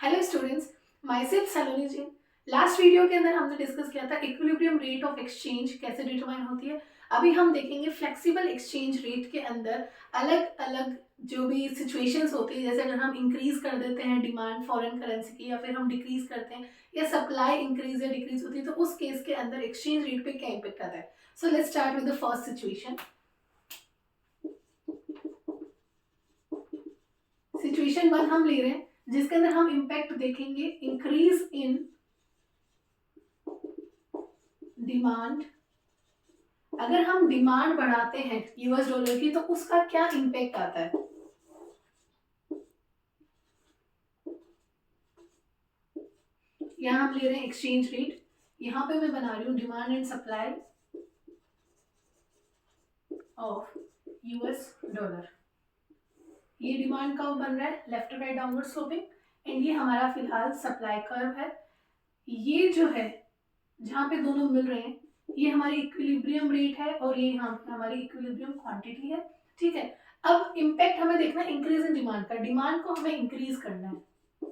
Hello students, myself Saloni ji. Last video के अंदर हमने डिस्कस किया था इक्विलिब्रियम रेट ऑफ एक्सचेंज कैसे डिटरमाइन होती है। अभी हम देखेंगे फ्लेक्सिबल एक्सचेंज रेट के अंदर अलग अलग जो भी सिचुएशंस होती है, जैसे अगर हम इंक्रीज कर देते हैं डिमांड फॉरेन करेंसी की, या फिर हम डिक्रीज करते हैं, या सप्लाई इंक्रीज या डिक्रीज होती है, तो उस केस के अंदर एक्सचेंज रेट पे क्या इम्पेक्ट आता है। So let's start with the first situation. Situation 1 हम ले रहे हैं, जिसके अंदर हम इम्पैक्ट देखेंगे इंक्रीज इन डिमांड। अगर हम डिमांड बढ़ाते हैं यूएस डॉलर की, तो उसका क्या इम्पैक्ट आता है। यहां हम ले रहे हैं एक्सचेंज रेट, यहां पे मैं बना रही हूं demand and supply of US dollar. ये डिमांड कर्व बन रहा है left right downward sloping, and ये हमारा फिलहाल सप्लाई कर्व है। ये जो है जहां पे दोनों मिल रहे हैं, ये हमारी इक्विलिब्रियम रेट है और ये यहाँ पे हमारी इक्विलिब्रियम क्वांटिटी है। ठीक है, अब इम्पैक्ट हमें देखना है इंक्रीज इन डिमांड का। डिमांड को हमें इंक्रीज करना है।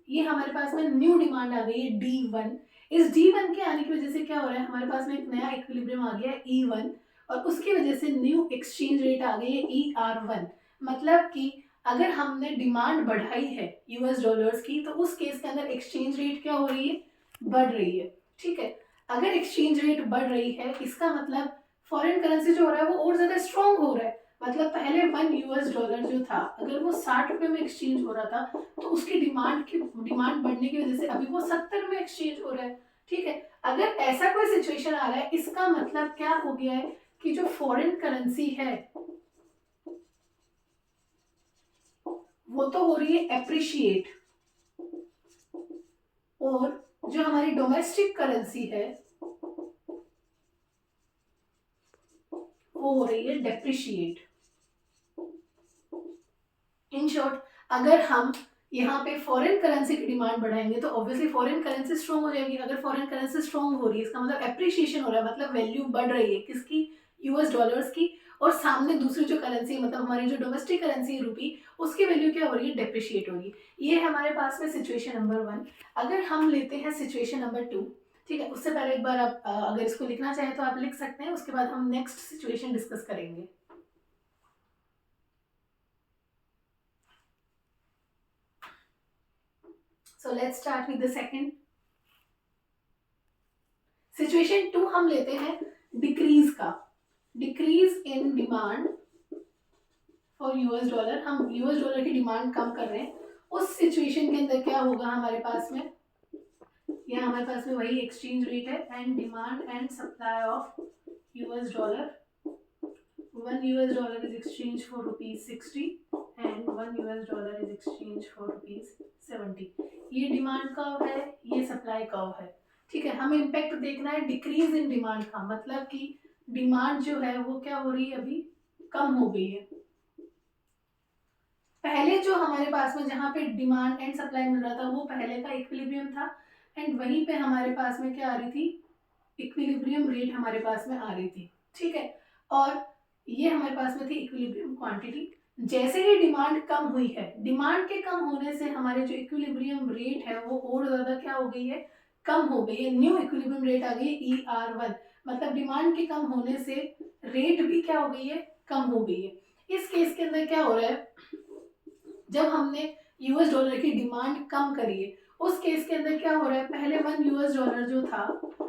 ये हमारे पास में न्यू डिमांड आ गई है D1। इस D1 के आने की वजह से क्या हो रहा है, हमारे पास में एक नया इक्विलिब्रियम आ गया है E1, और उसकी वजह से न्यू एक्सचेंज रेट आ गई है ER1। मतलब कि अगर हमने डिमांड बढ़ाई है यूएस डॉलर्स की, तो उस केस के अंदर एक्सचेंज रेट क्या हो रही है, बढ़ रही है। ठीक है, अगर एक्सचेंज रेट बढ़ रही है, इसका मतलब फॉरेन करेंसी जो हो रहा है वो और ज्यादा स्ट्रॉन्ग हो रहा है। मतलब पहले 1 यूएस डॉलर जो था, अगर वो 60 रुपए में एक्सचेंज हो रहा था, तो उसकी डिमांड बढ़ने की वजह से अभी वो 70 में एक्सचेंज हो रहा है। ठीक है, अगर ऐसा कोई सिचुएशन आ रहा है, इसका मतलब क्या हो गया है कि जो फॉरेन करेंसी है वो तो हो रही है एप्रिशिएट, और जो हमारी डोमेस्टिक करेंसी है वो हो रही है डेप्रिशिएट। इन शॉर्ट, अगर हम यहाँ पे फॉरेन करेंसी की डिमांड बढ़ाएंगे, तो ऑब्वियसली फॉरेन करेंसी स्ट्रॉन्ग हो जाएगी। अगर फॉरेन करेंसी स्ट्रॉन्ग हो रही है, इसका मतलब एप्रिशिएशन हो रहा है, मतलब वैल्यू बढ़ रही है किसकी, यूएस डॉलर्स की। और सामने दूसरी जो करेंसी, मतलब हमारी जो डोमेस्टिक करेंसी है रूपी, उसकी वैल्यू क्या हो रही है, डेप्रिशिएट हो रही है। ये है हमारे पास में सिचुएशन नंबर 1। अगर हम लेते हैं सिचुएशन नंबर 2, ठीक है, उससे पहले एक बार आप अगर इसको लिखना चाहें तो आप लिख सकते हैं, उसके बाद हम नेक्स्ट सिचुएशन डिस्कस करेंगे। So let's start with the second. Situation 2 हम लेते हैं डिक्रीज का, decrease in demand for US dollar. हम यूएस डॉलर की डिमांड कम कर रहे हैं। उस सिचुएशन के अंदर क्या होगा हमारे पास में, यहाँ हमारे पास में वही एक्सचेंज रेट है, and demand and supply of US dollar. 1 US dollar is exchanged for rupees 60 and 1 US dollar is exchanged for rupees 70। ये डिमांड कर्व है, ये सप्लाई कर्व है। ठीक है, हमें इम्पैक्ट देखना है डिक्रीज इन डिमांड का, मतलब कि डिमांड जो है वो क्या हो रही है, अभी कम हो गई है। पहले जो हमारे पास में जहाँ पे डिमांड एंड सप्लाई मिल रहा था, वो पहले का इक्विलिब्रियम था, एंड वहीं पे हमारे पास में क्या आ रही थी, इक्विलिब्रियम रेट हमारे पास में आ रही थी। ठीक है, और ये हमारे पास में थी इक्विलिब्रियम क्वांटिटी। जैसे ही डिमांड कम हुई है, डिमांड के कम होने से हमारे जो इक्विलिब्रियम रेट है वो और ज्यादा क्या हो गई है, कम हो गई है। न्यू इक्विलिब्रियम रेट आ गई है ER1। मतलब डिमांड के कम होने से रेट भी क्या हो गई है, कम हो गई है। इस केस के अंदर क्या हो रहा है, जब हमने यूएस डॉलर की डिमांड कम करी है, उस केस के अंदर क्या हो रहा है, पहले 1 यूएस डॉलर जो था,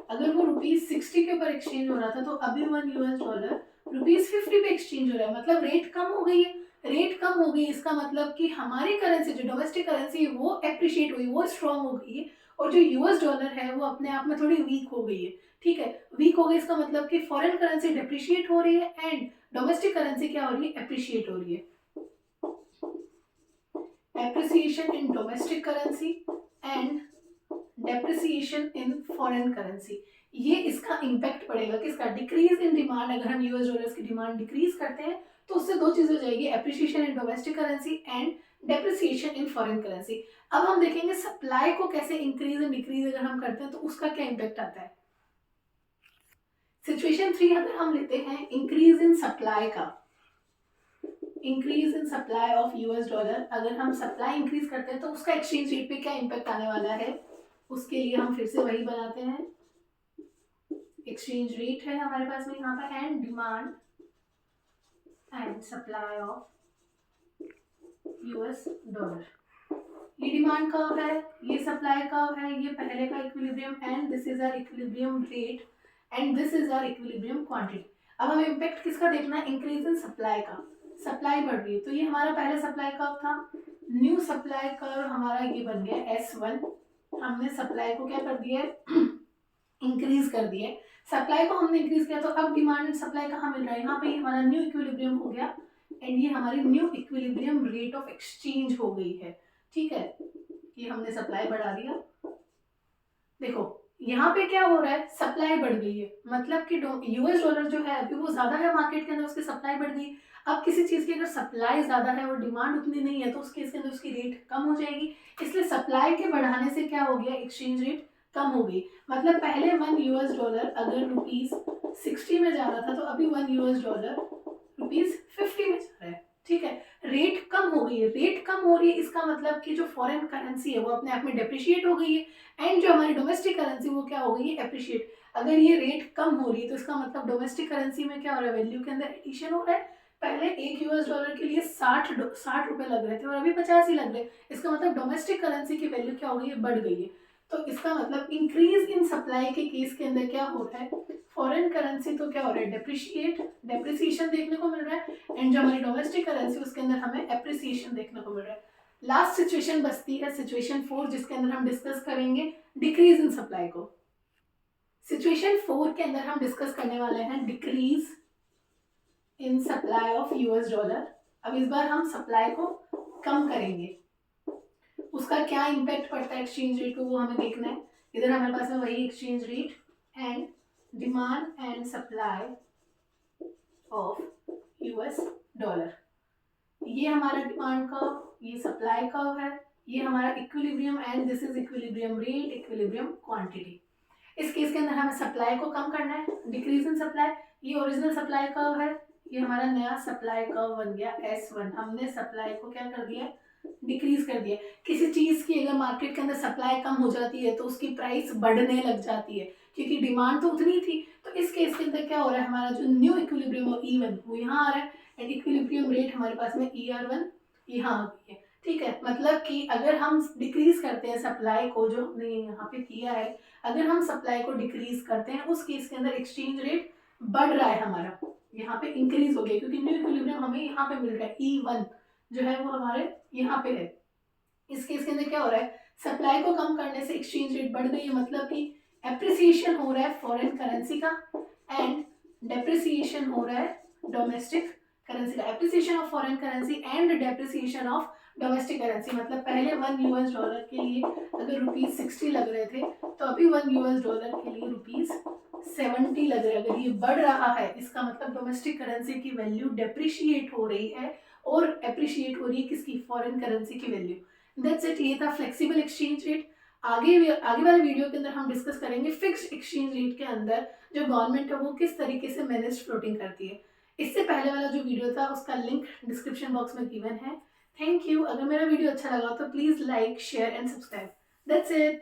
अगर वो रुपीज 60 के ऊपर एक्सचेंज हो रहा था, तो अभी 1 यूएस डॉलर रुपीज 50 पे एक्सचेंज हो रहा है। मतलब रेट कम हो गई है। रेट कम हो गई, इसका मतलब कि हमारी करेंसी जो डोमेस्टिक करेंसी है वो एप्रिशिएट हुई, वो स्ट्रांग हो गई है, और जो यूएस डॉलर है वो अपने आप में थोड़ी वीक हो गई है। ठीक है, वीक हो गई, इसका मतलब कि फॉरेन करेंसी डेप्रिशिएट हो रही है एंड डोमेस्टिक करेंसी क्या हो रही है, एप्रिशिएट हो रही है। appreciation in domestic currency and depreciation in foreign currency। ये इसका इम्पैक्ट पड़ेगा किसका, डिक्रीज इन डिमांड। अगर हम यूएस डॉलर्स की डिमांड डिक्रीज करते हैं, तो उससे दो चीजें हो जाएगी, appreciation in domestic currency and depreciation in foreign currency. अब हम देखेंगे सप्लाई को कैसे इंक्रीज एंड डिक्रीज अगर हम करते हैं तो उसका क्या इम्पैक्ट आता है। सिचुएशन 3 अगर हम लेते हैं इंक्रीज इन सप्लाई का, increase in supply of US dollar, अगर हम सप्लाई इंक्रीज करते हैं तो उसका एक्सचेंज रेट पे क्या इम्पैक्ट आने वाला है, उसके लिए हम फिर से वही बनाते हैं। एक्सचेंज रेट है हमारे पास में यहाँ पर, and demand and supply of US dollar. ये डिमांड कर्व है, ये सप्लाई कर्व है, ये पहले का equilibrium, and this is our equilibrium rate and this is our equilibrium quantity. अब हमें इम्पैक्ट किसका देखना है, इंक्रीज इन सप्लाई का, सप्लाई बढ़ रही है तो ये हमारा पहले सप्लाई कर्व था। न्यू सप्लाई कर्व हमारा ये बन गया S1, हमने सप्लाई को क्या कर दिया है, इंक्रीज कर दिया है। सप्लाई को हमने इंक्रीज किया तो अब डिमांड एंड सप्लाई कहाँ मिल रहा है, यहाँ पे हमारा न्यू इक्विलिब्रियम हो गया, एंड ये हमारी new equilibrium rate of exchange हो गई है। ठीक है, ये हमने सप्लाई बढ़ा दिया। देखो यहाँ पे क्या हो रहा है, सप्लाई बढ़ गई है, मतलब कि यूएस डॉलर जो है अभी वो ज्यादा है मार्केट के अंदर, उसकी सप्लाई बढ़ गई। अब किसी चीज की अगर सप्लाई ज्यादा है और डिमांड उतनी नहीं है तो उस केस के अंदर उसकी रेट कम हो जाएगी, इसलिए सप्लाई के बढ़ाने से क्या हो गया, एक्सचेंज रेट कम हो गई। मतलब पहले 1 यूएस डॉलर अगर ₹60 में जा रहा था तो अभी 1 यूएस डॉलर ₹50 में जा रहा है। ठीक है, रेट कम हो गई है, रेट कम हो रही है इसका मतलब कि जो फॉरेन करेंसी है वो अपने आप में डेप्रिशिएट हो गई है, एंड जो हमारी डोमेस्टिक करेंसी वो क्या हो गई है, एप्रिशिएट। अगर ये रेट कम हो रही है तो इसका मतलब डोमेस्टिक करेंसी में क्या हो रहा है, वैल्यू के अंदर एडिशन हो रहा है। पहले 1 यूएस डॉलर के लिए 60 रुपए लग रहे थे और अभी 50 ही लग रहे हैं, इसका मतलब डोमेस्टिक करेंसी की वैल्यू क्या हो गई है, बढ़ गई है। तो इसका मतलब इंक्रीज इन सप्लाई के केस के अंदर क्या हो रहा है, फॉरेन करेंसी तो क्या हो रहा है, डेप्रिसिएशन देखने को मिल रहा है, एंड जो हमारी डोमेस्टिक करेंसी उसके अंदर हमें एप्रिसिएशन देखने को मिल रहा है। लास्ट सिचुएशन बचती है सिचुएशन 4, जिसके अंदर हम डिस्कस करेंगे डिक्रीज इन सप्लाई को। सिचुएशन 4 के अंदर हम डिस्कस करने वाले हैं decrease in supply of US dollar. अब इस बार हम सप्लाई को कम करेंगे, उसका क्या इम्पैक्ट पड़ता है एक्सचेंज रेट को वो हमें देखना है। इधर हमारे पास में वही exchange rate and demand and supply of US dollar. ये हमारा डिमांड कर्व, ये सप्लाई कर्व है, ये हमारा equilibrium, and this is equilibrium rate, equilibrium quantity. इस केस के अंदर हमें सप्लाई को कम करना है, डिक्रीज इन सप्लाई। ये ओरिजिनल सप्लाई कर्व है, ये हमारा नया सप्लाई कर्व बन गया S1, हमने सप्लाई को क्या कर दिया, डिक्रीज कर दिया। किसी चीज की अगर मार्केट के अंदर सप्लाई कम हो जाती है तो उसकी प्राइस बढ़ने लग जाती है, क्योंकि डिमांड तो उतनी थी। तो इस केस के अंदर क्या हो रहा है, हमारा जो न्यू इक्विलिब्रियम ऑफ E1 वो यहाँ आ रहा है, एंड इक्विलिब्रियम रेट हमारे पास में ER1 यहाँ आ गई है। ठीक है, मतलब कि अगर हम डिक्रीज करते हैं सप्लाई को, जो हमने यहाँ पे किया है, अगर हम सप्लाई को डिक्रीज करते हैं उस केस के अंदर एक्सचेंज रेट बढ़ रहा है हमारा, यहाँ पे इंक्रीज हो गया, क्योंकि न्यू इक्विलिब्रियम हमें यहाँ पे मिल रहा है, E1 जो है वो हमारे यहाँ पे है। इस केस के अंदर क्या हो रहा है, सप्लाई को कम करने से एक्सचेंज रेट बढ़ गई है, मतलब कि एप्रिसिएशन हो रहा है फॉरेन करेंसी का, एंड डेप्रिसिएशन हो रहा है डोमेस्टिक करेंसी का। Appreciation of foreign currency and depreciation of domestic currency, मतलब पहले 1 यूएस डॉलर के लिए अगर ₹60 लग रहे थे तो अभी 1 यूएस डॉलर के लिए ₹70 लग रहे हैं। अगर ये बढ़ रहा है इसका मतलब डोमेस्टिक करेंसी की वैल्यू डेप्रिशिएट हो रही है और एप्रिशिएट हो रही है किसकी, फॉरेन करेंसी की वैल्यू। दैट्स इट, ये था फ्लेक्सिबल एक्सचेंज रेट। आगे वाले वीडियो के अंदर हम डिस्कस करेंगे फिक्स्ड एक्सचेंज रेट के अंदर जो गवर्नमेंट है वो किस तरीके से मैनेज फ्लोटिंग करती है। इससे पहले वाला जो वीडियो था उसका लिंक डिस्क्रिप्शन बॉक्स में गिवन है। Thank you. अगर मेरा वीडियो अच्छा लगा तो please like, share and subscribe. That's it.